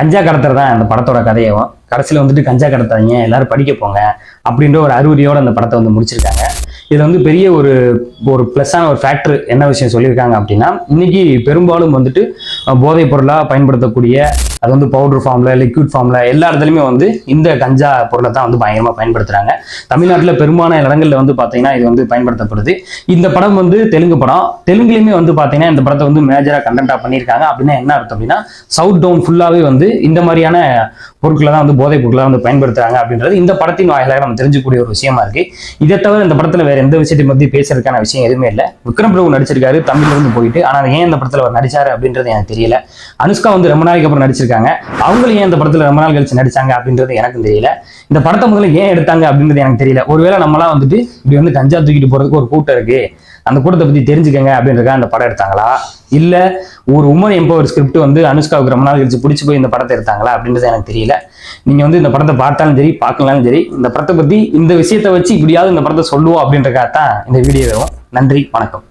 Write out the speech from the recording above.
கஞ்சா கடத்துறதான் அந்த படத்தோட கதையும். கடைசியில் வந்துட்டு கஞ்சா கடத்தாதீங்க, எல்லாரும் படிக்க போங்க அப்படின்ற ஒரு அறிவுரையோட அந்த படத்தை வந்து முடிச்சிருக்காங்க. இதுல வந்து பெரிய ஒரு ஒரு பிளஸ்ஸான ஒரு ஃபேக்டர் என்ன விஷயம் சொல்லியிருக்காங்க அப்படின்னா, இன்னைக்கு பெரும்பாலும் வந்துட்டு போதைப் பொருளாக பயன்படுத்தக்கூடிய, அது வந்து பவுடர் ஃபார்ம்ல, லிக்விட் ஃபார்ம்ல, எல்லா இடத்துலையுமே வந்து இந்த கஞ்சா பொருளை தான் வந்து பயங்கரமாக பயன்படுத்துறாங்க. தமிழ்நாட்டில் பெரும்பாலான இடங்கள்ல வந்து பார்த்தீங்கன்னா இது வந்து பயன்படுத்தப்படுது. இந்த படம் வந்து தெலுங்கு படம். தெலுங்குலையுமே வந்து பார்த்தீங்கன்னா இந்த படத்தை வந்து மேஜராக கண்டென்ட்டாக பண்ணியிருக்காங்க. அப்படின்னா என்ன அர்த்தம் அப்படின்னா, சவுத் டவுன் ஃபுல்லாகவே வந்து இந்த மாதிரியான பொருட்களை தான் வந்து போதைப் பொருட்களை வந்து பயன்படுத்துறாங்க அப்படின்றது இந்த படத்தின் வாயிலாக நம்ம தெரிஞ்சுக்கூடிய ஒரு விஷயமா இருக்கு. இதை தவிர இந்த படத்துல வேற எந்த விஷயத்தை பத்தி பேசுறதுக்கான விஷயம் எதுவுமே இல்லை. விக்ரம் பிரபு நடிச்சிருக்காரு தமிழ்ல இருந்து போயிட்டு, ஆனா ஏன் இந்த படத்துல அவர் நடிச்சாரு அப்படின்றது எனக்கு தெரியல. அனுஷ்கா வந்து ரொம்ப நாளைக்கு அப்புறம் நடிச்சிருக்காங்க, அவங்களும் ஏன் இந்த படத்துல ரொம்ப நாள் கழிச்சு நடிச்சாங்க அப்படின்றது எனக்கும் தெரியல. இந்த படத்தை முதல்ல ஏன் எடுத்தாங்க அப்படின்றது எனக்கு தெரியல. ஒருவேளை நம்மளாம் வந்துட்டு இப்படி வந்து கஞ்சா தூக்கிட்டு போறதுக்கு ஒரு கூட்டம் இருக்கு, அந்த கூட்டத்தை பத்தி தெரிஞ்சுக்கங்க அப்படின்றதுக்காக அந்த படம் எடுத்தாங்களா, இல்ல ஒரு உமன் எம்பவர் ஸ்கிரிப்ட் வந்து அனுஷ்காவுக்கு ரொம்ப நாள் கழிச்சு பிடிச்சி போய் இந்த படத்தை எடுத்தாங்களா அப்படின்றது எனக்கு தெரியல. நீங்க வந்து இந்த படத்தை பார்த்தாலும் சரி பார்க்கலாலும் சரி, இந்த படத்தை பத்தி இந்த விஷயத்தை வச்சு இப்படியாவது இந்த படத்தை சொல்லுவோம் அப்படின்றக்காகத்தான் இந்த வீடியோ வரும். நன்றி, வணக்கம்.